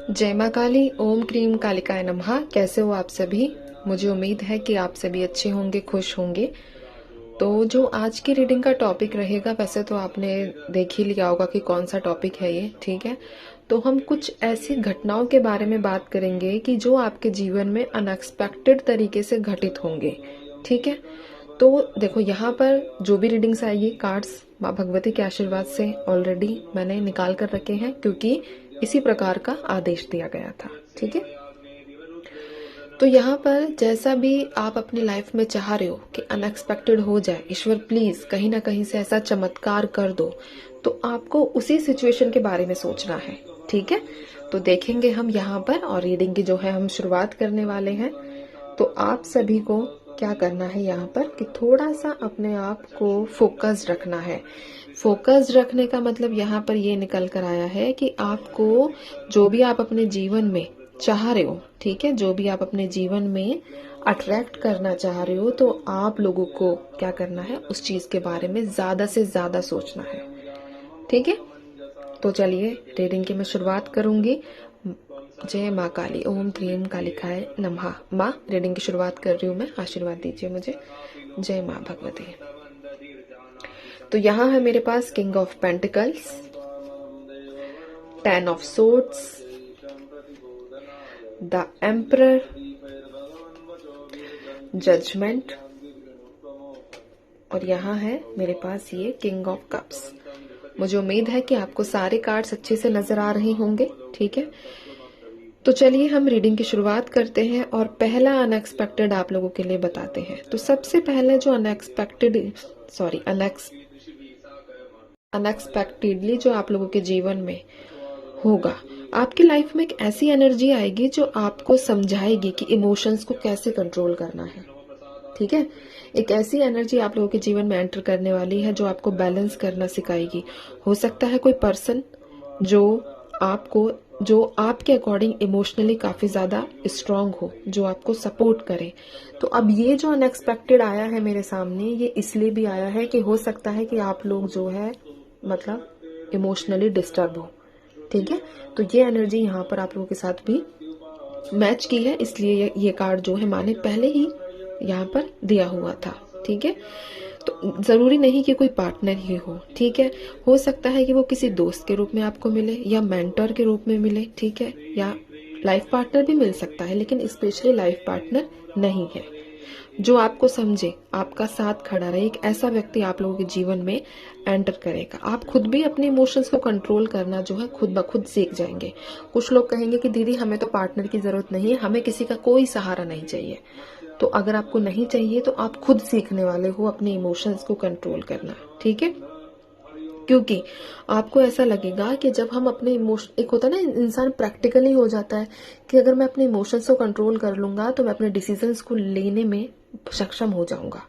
जय माँ काली। ओम क्रीम कालिकाय नमः। कैसे हो आप सभी? मुझे उम्मीद है कि आप सभी अच्छे होंगे, खुश होंगे। तो जो आज की रीडिंग का टॉपिक रहेगा, वैसे तो आपने देख ही लिया होगा कि कौन सा टॉपिक है ये, ठीक है। तो हम कुछ ऐसी घटनाओं के बारे में बात करेंगे कि जो आपके जीवन में अनएक्सपेक्टेड तरीके से घटित होंगे, ठीक है। तो देखो, यहाँ पर जो भी रीडिंग्स आएगी, कार्ड्स माँ भगवती के आशीर्वाद से ऑलरेडी मैंने निकाल कर रखे हैं, क्योंकि इसी प्रकार का आदेश दिया गया था, ठीक है। तो यहाँ पर जैसा भी आप अपनी लाइफ में चाह रहे हो कि अनएक्सपेक्टेड हो जाए, ईश्वर प्लीज कहीं ना कहीं से ऐसा चमत्कार कर दो, तो आपको उसी सिचुएशन के बारे में सोचना है, ठीक है। तो देखेंगे हम यहाँ पर, और रीडिंग की जो है हम शुरुआत करने वाले हैं। तो आप सभी को क्या करना है यहाँ पर कि थोड़ा सा अपने आप को फोकस रखना है। फोकस रखने का मतलब यहाँ पर ये निकल कर आया है कि आपको जो भी आप अपने जीवन में चाह रहे हो, ठीक है, जो भी आप अपने जीवन में अट्रैक्ट करना चाह रहे हो, तो आप लोगों को क्या करना है, उस चीज के बारे में ज्यादा से ज्यादा सोचना है, ठीक है। तो चलिए रीडिंग की मैं शुरुआत करूंगी। जय माँ काली। ओम क्लीम कालिकाय नमः। माँ, रीडिंग की शुरुआत कर रही हूँ मैं, आशीर्वाद दीजिए मुझे। जय माँ भगवती। तो यहाँ है मेरे पास king of pentacles, 10 of swords, the emperor, judgement, और यहाँ है मेरे पास ये किंग ऑफ कप्स। मुझे उम्मीद है कि आपको सारे कार्ड्स अच्छे से नजर आ रहे होंगे, ठीक है। तो चलिए हम रीडिंग की शुरुआत करते हैं और पहला अनएक्सपेक्टेड आप लोगों के लिए बताते हैं। तो सबसे पहले जो अनएक्सपेक्टेडली जो आप लोगों के जीवन में होगा, आपकी लाइफ में एक ऐसी एनर्जी आएगी जो आपको समझाएगी कि इमोशंस को कैसे कंट्रोल करना है, ठीक है। एक ऐसी एनर्जी आप लोगों के जीवन में एंटर करने वाली है जो आपको बैलेंस करना सिखाएगी। हो सकता है कोई पर्सन जो आपके अकॉर्डिंग इमोशनली काफी ज्यादा स्ट्रांग हो, जो आपको सपोर्ट करे। तो अब ये जो अनएक्सपेक्टेड आया है मेरे सामने, ये इसलिए भी आया है कि हो सकता है कि आप लोग जो है मतलब इमोशनली डिस्टर्ब हो, ठीक है। तो ये एनर्जी यहाँ पर आप लोगों के साथ भी मैच की है, इसलिए ये कार्ड जो है माने पहले ही यहाँ पर दिया हुआ था, ठीक है। तो जरूरी नहीं कि कोई पार्टनर ही हो, ठीक है। हो सकता है कि वो किसी दोस्त के रूप में आपको मिले, या मेंटर के रूप में मिले, ठीक है, या लाइफ पार्टनर भी मिल सकता है, लेकिन स्पेशली लाइफ पार्टनर नहीं है। जो आपको समझे, आपका साथ खड़ा रहे, एक ऐसा व्यक्ति आप लोगों के जीवन में एंटर करेगा। आप खुद भी अपने इमोशंस को कंट्रोल करना जो है खुद ब खुद सीख जाएंगे। कुछ लोग कहेंगे कि दीदी हमें तो पार्टनर की जरूरत नहीं है, हमें किसी का कोई सहारा नहीं चाहिए। तो अगर आपको नहीं चाहिए तो आप खुद सीखने वाले हो अपने इमोशंस को कंट्रोल करना, ठीक है। क्योंकि आपको ऐसा लगेगा कि जब हम अपने इमोशन, एक होता है ना इंसान प्रैक्टिकली हो जाता है कि अगर मैं अपने इमोशंस को कंट्रोल कर लूंगा तो मैं अपने डिसीजंस को लेने में सक्षम हो जाऊंगा।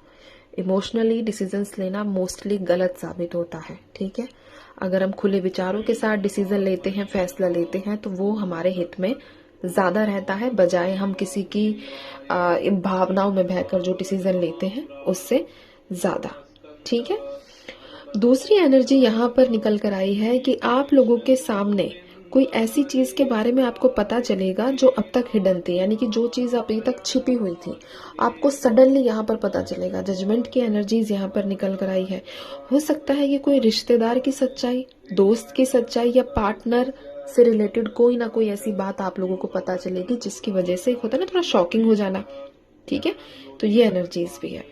इमोशनली डिसीजंस लेना मोस्टली गलत साबित होता है, ठीक है। अगर हम खुले विचारों के साथ डिसीजन लेते हैं, फैसला लेते हैं, तो वो हमारे हित में ज्यादा रहता है, बजाय हम किसी की भावनाओं में बहकर जो डिसीजन लेते हैं उससे ज्यादा, ठीक है। दूसरी एनर्जी यहाँ पर निकल कर आई है कि आप लोगों के सामने कोई ऐसी चीज के बारे में आपको पता चलेगा जो अब तक हिडन थी, यानी कि जो चीज अभी तक छिपी हुई थी, आपको सडनली यहाँ पर पता चलेगा। जजमेंट की एनर्जीज यहाँ पर निकल कर आई है। हो सकता है कि कोई रिश्तेदार की सच्चाई, दोस्त की सच्चाई, या पार्टनर से रिलेटेड कोई ना कोई ऐसी बात आप लोगों को पता चलेगी जिसकी वजह से होता है ना थोड़ा शॉकिंग हो जाना, ठीक है। तो ये एनर्जीज भी है।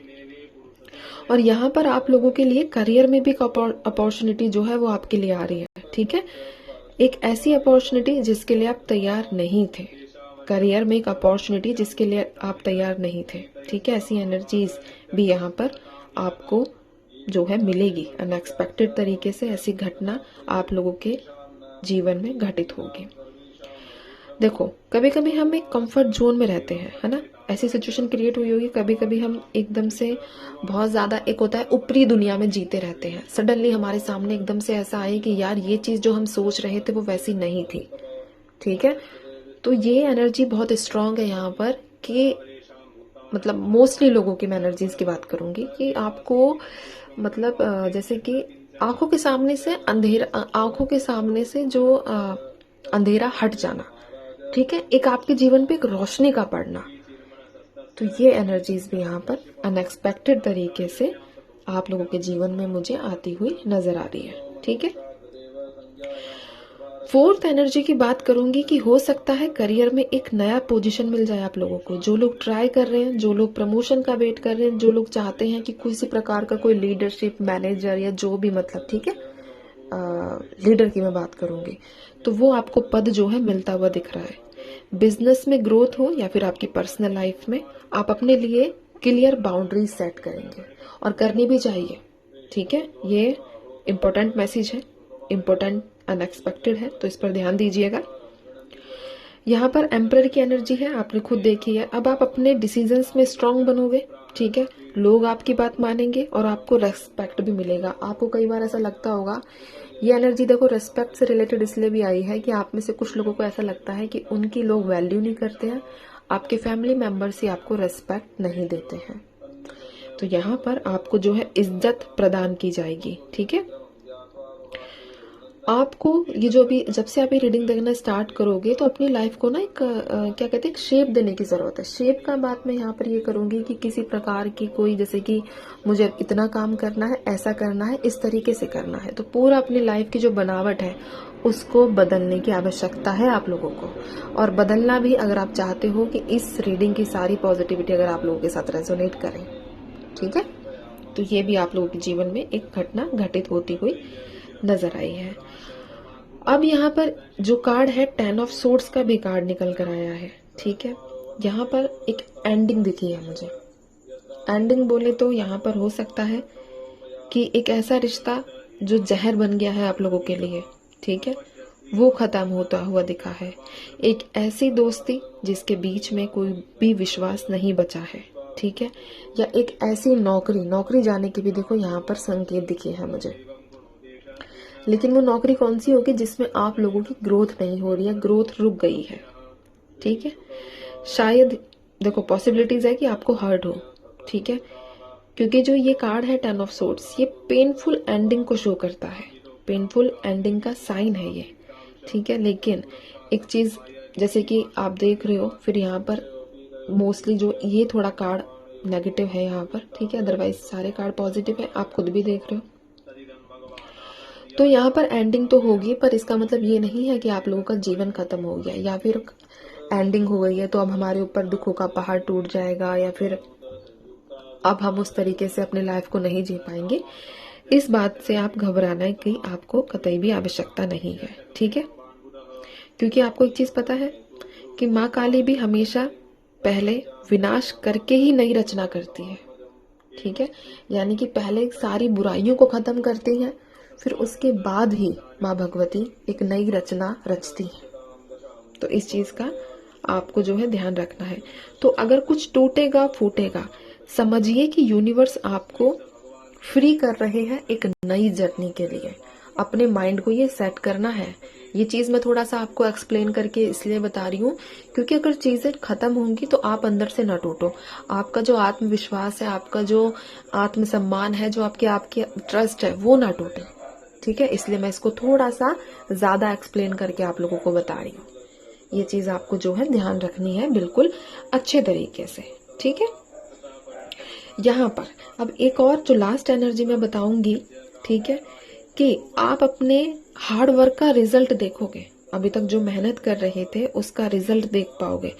और यहाँ पर आप लोगों के लिए करियर में भी अपॉर्चुनिटी जो है वो आपके लिए आ रही है, ठीक है। एक ऐसी अपॉर्चुनिटी जिसके लिए आप तैयार नहीं थे, करियर में एक अपॉर्चुनिटी जिसके लिए आप तैयार नहीं थे, ठीक है। ऐसी एनर्जीज भी यहाँ पर आपको जो है मिलेगी अनएक्सपेक्टेड तरीके से। ऐसी घटना आप लोगों के जीवन में घटित होगी। देखो, कभी कभी हम एक कंफर्ट जोन में रहते हैं, है ना। ऐसी सिचुएशन क्रिएट हुई होगी, कभी कभी हम एकदम से बहुत ज्यादा, एक होता है ऊपरी दुनिया में जीते रहते हैं, सडनली हमारे सामने एकदम से ऐसा आए कि यार ये चीज जो हम सोच रहे थे वो वैसी नहीं थी, ठीक है। तो ये एनर्जी बहुत स्ट्रांग है यहाँ पर कि मतलब मोस्टली लोगों की मैं एनर्जीज की बात करूंगी कि आपको मतलब जैसे कि आंखों के सामने से जो अंधेरा हट जाना, ठीक है, एक आपके जीवन पे एक रोशनी का पड़ना। तो ये एनर्जीज भी यहाँ पर अनएक्सपेक्टेड तरीके से आप लोगों के जीवन में मुझे आती हुई नजर आ रही है। ठीक है, फोर्थ एनर्जी की बात करूंगी कि हो सकता है करियर में एक नया पोजीशन मिल जाए आप लोगों को। जो लोग ट्राई कर रहे हैं, जो लोग प्रमोशन का वेट कर रहे हैं, जो लोग चाहते हैं कि किसी प्रकार का कोई लीडरशिप, मैनेजर या जो भी, मतलब ठीक है, लीडर की मैं बात करूंगी, तो वो आपको पद जो है मिलता हुआ दिख रहा है। बिजनेस में ग्रोथ हो या फिर आपकी पर्सनल लाइफ में, आप अपने लिए क्लियर बाउंड्रीज सेट करेंगे और करनी भी चाहिए। ठीक है, ये इंपॉर्टेंट मैसेज है, इंपॉर्टेंट अनएक्सपेक्टेड है, तो इस पर ध्यान दीजिएगा। यहाँ पर एम्परर की एनर्जी है, आपने खुद देखी है। अब आप अपने डिसीजंस में स्ट्रांग बनोगे। ठीक है, लोग आपकी बात मानेंगे और आपको रेस्पेक्ट भी मिलेगा। आपको कई बार ऐसा लगता होगा, ये एनर्जी देखो रेस्पेक्ट से रिलेटेड इसलिए भी आई है कि आप में से कुछ लोगों को ऐसा लगता है कि उनकी लोग वैल्यू नहीं करते हैं, आपके फैमिली मेंबर्स ही आपको रेस्पेक्ट नहीं देते हैं। तो यहाँ पर आपको जो है इज्जत प्रदान की जाएगी। ठीक है, आपको ये जो भी, जब से आप ये रीडिंग देखना स्टार्ट करोगे तो अपनी लाइफ को ना एक क्या कहते हैं, एक शेप देने की जरूरत है। शेप का बात मैं यहाँ पर ये करूंगी कि किसी प्रकार की कोई, जैसे कि मुझे इतना काम करना है, ऐसा करना है, इस तरीके से करना है, तो पूरा अपनी लाइफ की जो बनावट है उसको बदलने की आवश्यकता है आप लोगों को। और बदलना भी अगर आप चाहते हो कि इस रीडिंग की सारी पॉजिटिविटी अगर आप लोगों के साथ रेजोनेट करें। ठीक है, तो ये भी आप लोगों के जीवन में एक घटना घटित होती हुई नजर आई है। अब यहाँ पर जो कार्ड है, 10 ऑफ सोर्ड्स का भी कार्ड निकल कर आया है। ठीक है, यहाँ पर एक एंडिंग दिखी है मुझे। एंडिंग बोले तो यहाँ पर हो सकता है कि एक ऐसा रिश्ता जो जहर बन गया है आप लोगों के लिए, ठीक है, वो खत्म होता हुआ दिखा है। एक ऐसी दोस्ती जिसके बीच में कोई भी विश्वास नहीं बचा है। ठीक है, या एक ऐसी नौकरी जाने की भी देखो यहाँ पर संकेत दिखे हैं मुझे। लेकिन वो नौकरी कौन सी होगी जिसमें आप लोगों की ग्रोथ नहीं हो रही है, ग्रोथ रुक गई है। ठीक है, शायद देखो पॉसिबिलिटीज है कि आपको हर्ट हो। ठीक है, क्योंकि जो ये कार्ड है 10 ऑफ सोर्ड्स, ये पेनफुल एंडिंग को शो करता है, पेनफुल एंडिंग का साइन है ये। ठीक है, लेकिन एक चीज जैसे कि आप देख रहे हो, फिर यहाँ पर मोस्टली जो ये थोड़ा कार्ड नेगेटिव है यहाँ पर। ठीक है, अदरवाइज सारे कार्ड पॉजिटिव है, आप खुद भी देख रहे हो। तो यहाँ पर एंडिंग तो होगी, पर इसका मतलब ये नहीं है कि आप लोगों का जीवन खत्म हो गया या फिर एंडिंग हो गई है तो अब हमारे ऊपर दुखों का पहाड़ टूट जाएगा या फिर अब हम उस तरीके से अपनी लाइफ को नहीं जी पाएंगे। इस बात से आप घबराने की आपको कतई भी आवश्यकता नहीं है। ठीक है, क्योंकि आपको एक चीज पता है कि माँ काली भी हमेशा पहले विनाश करके ही नई रचना करती है। ठीक है, यानी कि पहले सारी बुराइयों को खत्म करती हैं, फिर उसके बाद ही माँ भगवती एक नई रचना रचती है। तो इस चीज का आपको जो है ध्यान रखना है। तो अगर कुछ टूटेगा फूटेगा, समझिए कि यूनिवर्स आपको फ्री कर रहे हैं एक नई जर्नी के लिए। अपने माइंड को ये सेट करना है। ये चीज मैं थोड़ा सा आपको एक्सप्लेन करके इसलिए बता रही हूँ क्योंकि अगर चीजें खत्म होंगी तो आप अंदर से न टूटो। आपका जो आत्मविश्वास है, आपका जो आत्मसम्मान है, जो आपके ट्रस्ट है, वो ना टूटे। ठीक है, इसलिए मैं इसको थोड़ा सा ज्यादा एक्सप्लेन करके आप लोगों को बता रही हूँ। ये चीज आपको जो है ध्यान रखनी है बिल्कुल अच्छे तरीके से। ठीक है, यहाँ पर अब एक और जो लास्ट एनर्जी मैं बताऊंगी, ठीक है, कि आप अपने हार्ड वर्क का रिजल्ट देखोगे। अभी तक जो मेहनत कर रहे थे उसका रिजल्ट देख पाओगे।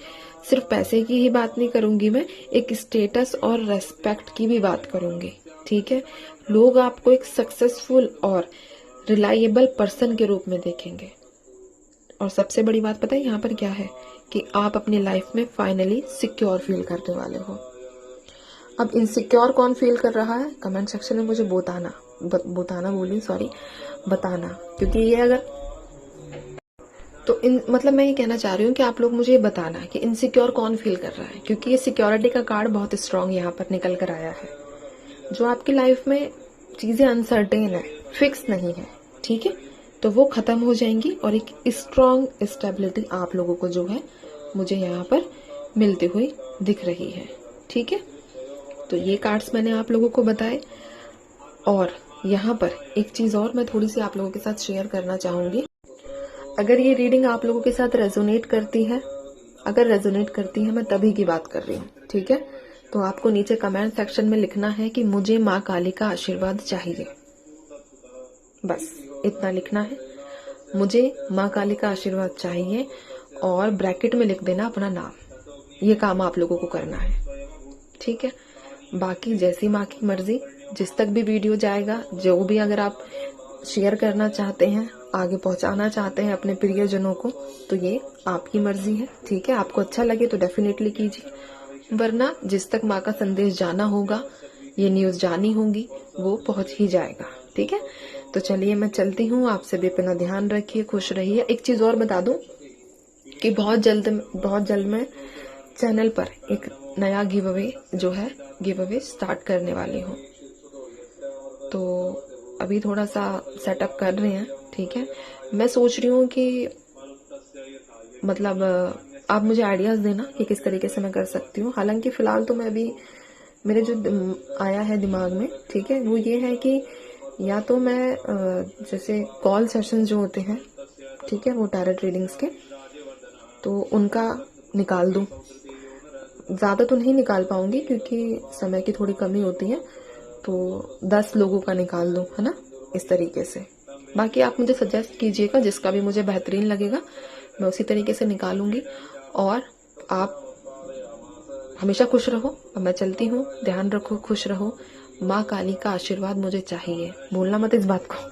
सिर्फ पैसे की ही बात नहीं करूंगी मैं, एक स्टेटस और रेस्पेक्ट की भी बात करूंगी। ठीक है, लोग आपको एक सक्सेसफुल और रिलायबल पर्सन के रूप में देखेंगे। और सबसे बड़ी बात पता है यहाँ पर क्या है कि आप अपनी लाइफ में फाइनली सिक्योर फील करने वाले हो। अब इनसिक्योर कौन फील कर रहा है, कमेंट सेक्शन में मुझे बताना, क्योंकि ये अगर तो मतलब मैं ये कहना चाह रही हूँ कि आप लोग मुझे बताना कि इनसिक्योर कौन फील कर रहा है, क्योंकि ये सिक्योरिटी का कार्ड बहुत स्ट्रांग यहाँ पर निकल कर आया है। जो आपकी लाइफ में चीजें अनसर्टेन है, फिक्स नहीं है, ठीक है, तो वो खत्म हो जाएंगी और एक स्ट्रांग स्टेबिलिटी आप लोगों को जो है मुझे यहाँ पर मिलती हुई दिख रही है। ठीक है, तो ये कार्ड्स मैंने आप लोगों को बताए। और यहाँ पर एक चीज और मैं थोड़ी सी आप लोगों के साथ शेयर करना चाहूंगी। अगर ये रीडिंग आप लोगों के साथ रेजोनेट करती है, अगर रेजोनेट करती है, मैं तभी की बात कर रही हूँ, ठीक है। तो आपको नीचे कमेंट सेक्शन में लिखना है कि मुझे माँ काली का आशीर्वाद चाहिए, बस इतना लिखना है, मुझे माँ काली का आशीर्वाद चाहिए, और ब्रैकेट में लिख देना अपना नाम। ये काम आप लोगों को करना है, ठीक है। बाकी जैसी माँ की मर्जी, जिस तक भी वीडियो जाएगा, जो भी अगर आप शेयर करना चाहते हैं, आगे पहुंचाना चाहते हैं अपने प्रियजनों को, तो ये आपकी मर्जी है, ठीक है। आपको अच्छा लगे तो डेफिनेटली कीजिए, वरना जिस तक माँ का संदेश जाना होगा, ये न्यूज जानी होगी, वो पहुंच ही जाएगा, ठीक है। तो चलिए मैं चलती हूँ, आप सभी अपना ध्यान रखिए, खुश रहिए। एक चीज और बता दूं कि बहुत जल्द मैं चैनल पर एक नया गिव अवे स्टार्ट करने वाली हूँ। तो अभी थोड़ा सा सेटअप कर रहे हैं, ठीक है। मैं सोच रही हूँ कि मतलब आप मुझे आइडियाज देना कि किस तरीके से मैं कर सकती हूँ। हालांकि फिलहाल तो मैं अभी मेरे जो आया है दिमाग में, ठीक है, वो ये है कि या तो मैं जैसे कॉल सेशन जो होते हैं, ठीक है, वो टैरोट रीडिंग्स के, तो उनका निकाल दूं। ज्यादा तो नहीं निकाल पाऊंगी क्योंकि समय की थोड़ी कमी होती है, तो 10 लोगों का निकाल दूं, है ना, इस तरीके से। बाकी आप मुझे सजेस्ट कीजिएगा, जिसका भी मुझे बेहतरीन लगेगा मैं उसी तरीके से निकालूंगी। और आप हमेशा खुश रहो। अब मैं चलती हूँ, ध्यान रखो, खुश रहो। माँ काली का आशीर्वाद मुझे चाहिए, भूलना मत इस बात को,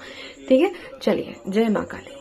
ठीक है। चलिए, जय माँ काली।